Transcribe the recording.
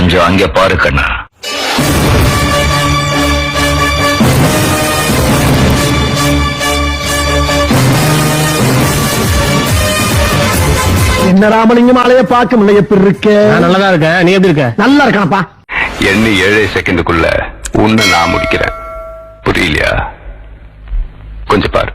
கொஞ்சம் அங்க பாரு கண்ணா. என்ன ராமலிங்கம் ஆலைய பார்க்க முடியல, எப்படி இருக்க? நல்லதா இருக்க. நீ எப்படி இருக்க? நல்லா இருக்கானப்பா. எண்ணி 7 செகண்டுக்குள்ள உன்னை நான் முடிக்கிறேன். புரியலையா? கொஞ்சம் பாரு.